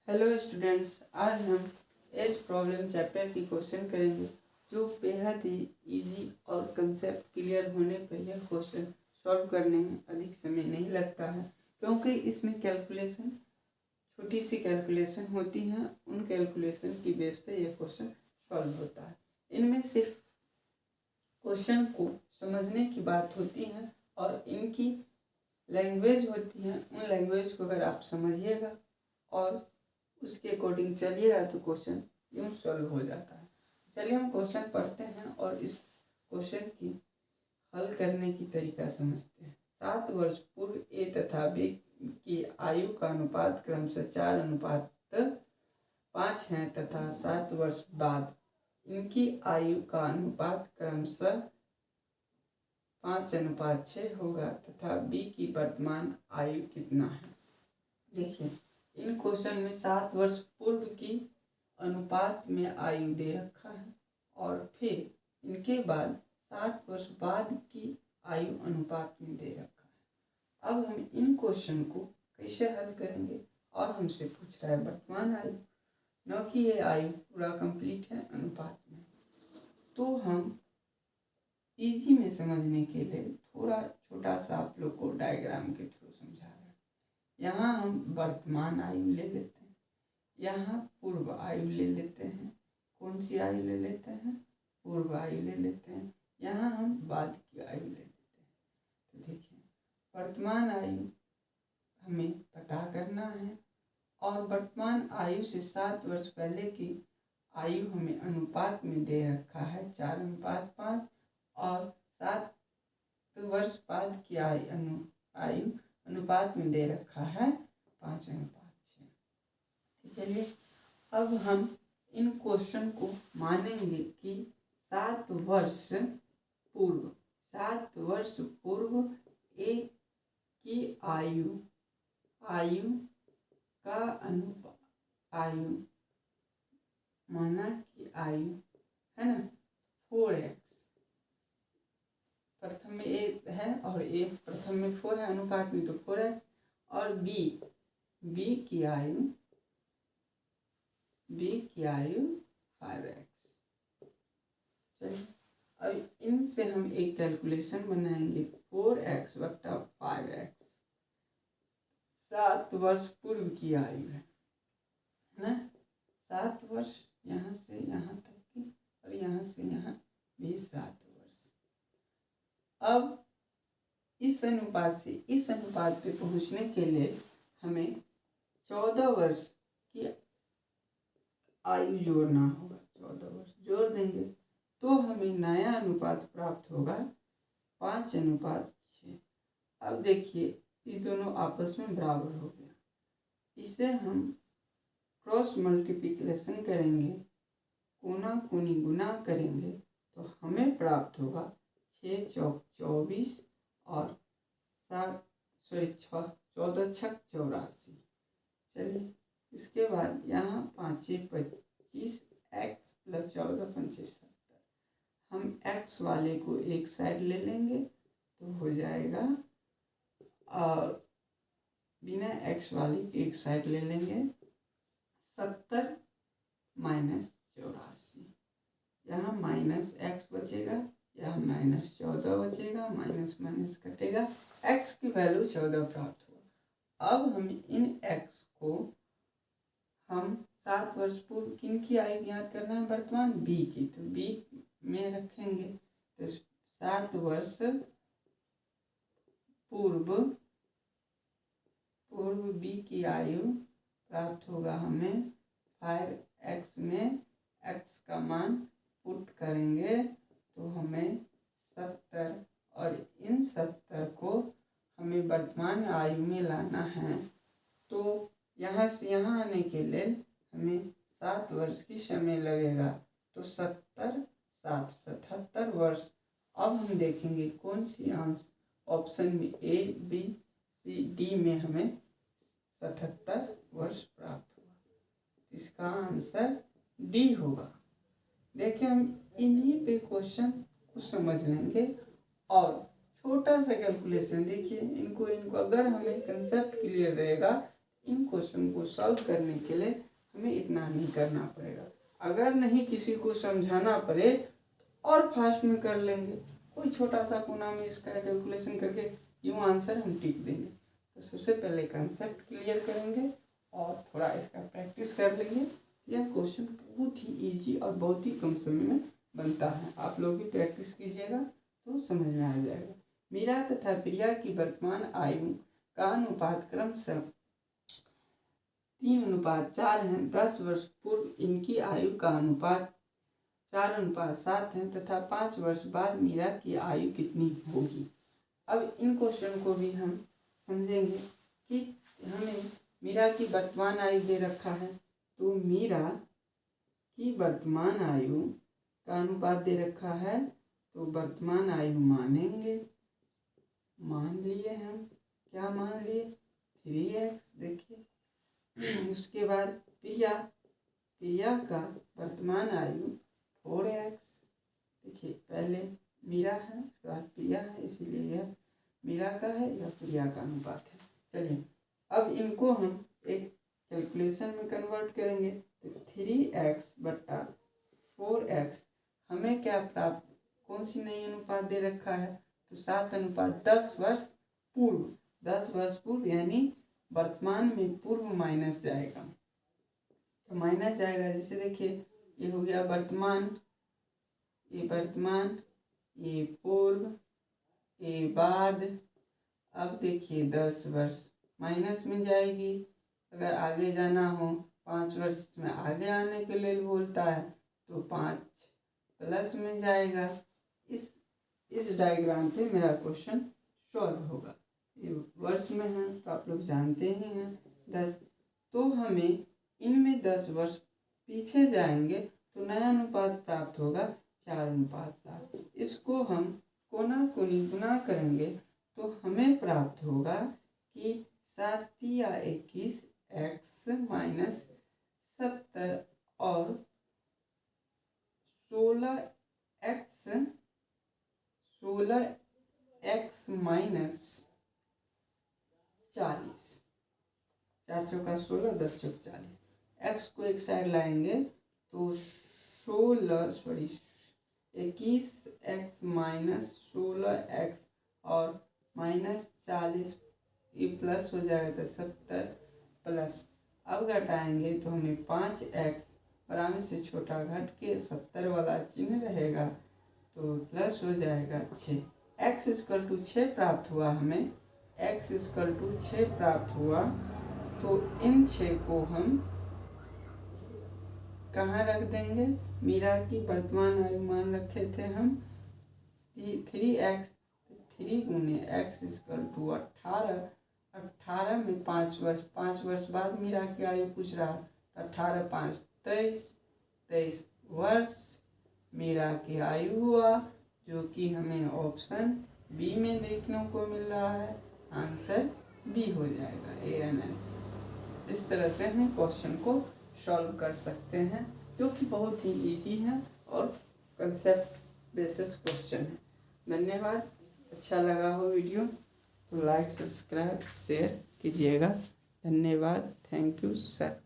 Hello students, आज हम as problem chapter की क्वेश्चन करेंगे जो बेहद ही इजी और कंसेप्ट क्लियर होने पर यह क्वेश्चन सॉल्व करने में अधिक समय नहीं लगता है, क्योंकि इसमें कैलकुलेशन छोटी सी कैलकुलेशन होती हैं। उन कैलकुलेशन की बेस पे यह क्वेश्चन सॉल्व होता है। इनमें सिर्फ क्वेश्चन को समझने की बात होती है और इनकी लैंग्वेज होती है। उन लैंग्वेज को अगर आप समझिएगा और उसके अकॉर्डिंग चलिएगा तो क्वेश्चन यूँ सॉल्व हो जाता है। चलिए हम क्वेश्चन पढ़ते हैं और इस क्वेश्चन की हल करने की तरीका समझते हैं। 7 वर्ष पूर्व ए तथा बी की आयु का अनुपात क्रमशः 4:5 है तथा 7 वर्ष बाद इनकी आयु का अनुपात क्रमशः 5:6 होगा तथा बी की वर्तमान आयु कितना है। देखिए, इन क्वेश्चन में 7 वर्ष पूर्व की अनुपात में आयु दे रखा है और फिर इनके बाद 7 वर्ष बाद की आयु अनुपात में दे रखा है। अब हम इन क्वेश्चन को कैसे हल करेंगे, और हमसे पूछ रहा है वर्तमान आयु, न कि ये आयु पूरा कंप्लीट है अनुपात में। तो हम इजी में समझने के लिए थोड़ा छोटा सा आप लोग को डायग्राम के थ्रू समझा रहे हैं। यहाँ हम वर्तमान आयु ले लेते हैं, यहाँ पूर्व आयु ले लेते हैं। कौन सी आयु ले लेते हैं? पूर्व आयु ले लेते हैं। यहाँ हम बाद की आयु ले लेते हैं। तो देखिए, वर्तमान आयु हमें पता करना है और वर्तमान आयु से 7 वर्ष पहले की आयु हमें अनुपात में दे रखा है 4:5 और 7 वर्ष बाद की आयु अनुपात में दे रखा है 5:6। चलिए अब हम इन क्वेश्चन को मानेंगे कि 7 वर्ष पूर्व ए की आयु का आयु माना कि आयु है ना 4x। प्रथम में ए है और ए प्रथम में 4 है अनुपात में, तो 4x। और बी की आयु 5x। चलिए अब इनसे हम एक कैलकुलेशन बनाएंगे। 4x बटा 5x 7 वर्ष पूर्व की आयु है ना। 7 वर्ष यहाँ से यहाँ तक की और यहाँ से यहाँ भी 7 वर्ष। अब इस अनुपात से इस अनुपात पे पहुँचने के लिए हमें 14 वर्ष की आयु जोड़ना होगा। 14 वर्ष जोड़ देंगे तो हमें नया अनुपात प्राप्त होगा 5:6। अब देखिए, ये दोनों आपस में बराबर हो गया। इसे हम क्रॉस मल्टीप्लिकेशन करेंगे, कोना कोनी गुना करेंगे तो हमें प्राप्त होगा 6 चौक 24 और 14 छक 84। चलिए इसके बाद यहाँ 5 25 x + 14 5 70। हम x वाले को एक साइड ले लेंगे तो हो जाएगा, और बिना x वाले की एक साइड ले लेंगे 70 - 84। यहाँ -x बचेगा, यहाँ -14 बचेगा, माइनस माइनस कटेगा, x की वैल्यू 14 प्राप्त हुआ। अब हम इन x को हम 7 वर्ष पूर्व किन की आयु ज्ञात करना है? वर्तमान b की, तो b में रखेंगे तो 7 वर्ष पूर्व b की आयु प्राप्त होगा हमें 5x में x का मान पुट करेंगे तो हमें 70, और इन 70 को हमें वर्तमान आयु में लाना है। तो यहाँ से यहाँ आने के लिए हमें 7 वर्ष की समय लगेगा, तो 70 7 77 वर्ष। अब हम देखेंगे कौन सी आंसर ऑप्शन में A B C D में हमें 77 वर्ष प्राप्त हुआ। इसका आंसर D होगा। देखिए, हम इन्हीं पे क्वेश्चन को समझ लेंगे और छोटा सा कैलकुलेशन देखिए, इनको अगर हमें कंसेप्ट क्लियर रहेगा इन क्वेश्चन को सॉल्व करने के लिए हमें इतना नहीं करना पड़ेगा। अगर नहीं किसी को समझाना पड़े और फास्ट में कर लेंगे, कोई छोटा सा कोना में इसका कैलकुलेशन करके यूँ आंसर हम टिक देंगे। तो सबसे पहले कंसेप्ट क्लियर करेंगे और थोड़ा इसका प्रैक्टिस कर लेंगे। यह क्वेश्चन बहुत ही इजी और बहुत ही कम समय में बनता है। आप लोग भी प्रैक्टिस कीजिएगा तो समझ में आ जाएगा। मीरा तथा प्रिया की वर्तमान आयु का अनुपात क्रमशः 3:4 है। 10 वर्ष पूर्व इनकी आयु का अनुपात 4:7 है तथा 5 वर्ष बाद मीरा की आयु कितनी होगी। अब इन क्वेश्चन को भी हम समझेंगे कि हमें मीरा की वर्तमान आयु दे रखा है, तो मीरा की वर्तमान आयु का अनुपात दे रखा है, तो वर्तमान आयु मानेंगे। मान लिए हम, क्या मान लिए 3x। देखिए उसके बाद प्रिया का वर्तमान आयु 4x। देखिए पहले मीरा है, उसके बाद प्रिया है, इसीलिए यह मीरा का है, यह प्रिया का अनुपात है। चलिए अब इनको हम एक कैलकुलेशन में कन्वर्ट करेंगे। तो 3x बटा 4x हमें क्या प्राप्त, कौन सी नई अनुपात दे रखा है, तो 7:10 वर्ष पूर्व। 10 वर्ष पूर्व यानी वर्तमान में पूर्व माइनस जाएगा, तो माइनस जाएगा। जैसे देखिए ये हो गया वर्तमान, ये वर्तमान, ये पूर्व, ये बाद। अब देखिए 10 वर्ष माइनस में जाएगी। अगर आगे जाना हो 5 वर्ष में आगे आने के लिए बोलता है तो 5 प्लस में जाएगा। इस डायग्राम पे मेरा क्वेश्चन सॉल्व होगा। ये वर्ष में है तो आप लोग जानते ही हैं 10, तो हमें इनमें 10 वर्ष पीछे जाएंगे तो नया अनुपात प्राप्त होगा 4:7। इसको हम कोना कोनी गुना करेंगे तो हमें प्राप्त होगा कि 7×21 x माइनस 70 और 16x माइनस 40। 4 चौका 16, 10 चौक 40। x को एक साइड लाएंगे तो 21x माइनस 16x और माइनस 40, ये प्लस हो जाएगा तो 70 प्लस। अब घटाएंगे तो हमें 5x बराबर से छोटा घट के 70 वाला चिन्ह रहेगा तो प्लस हो जाएगा 6। x इक्वल टू 6 प्राप्त हुआ हमें, x इक्वल टू 6 प्राप्त हुआ। तो इन 6 को हम कहाँ रख देंगे, मीरा की वर्तमान आयु मान रखे थे हम 3x, 3 गुने x इक्वल टू 18। 18 में 5 वर्ष, 5 वर्ष बाद मीरा की आयु पूछ रहा, 18 5 23 वर्ष मीरा की आयु हुआ, जो कि हमें ऑप्शन बी में देखने को मिल रहा है। आंसर बी हो जाएगा, ANS। इस तरह से हम क्वेश्चन को सॉल्व कर सकते हैं, जो कि बहुत ही इजी है और कंसेप्ट बेसिस क्वेश्चन है। धन्यवाद। अच्छा लगा हो वीडियो तो लाइक, सब्सक्राइब, शेयर कीजिएगा। धन्यवाद। Thank you sir.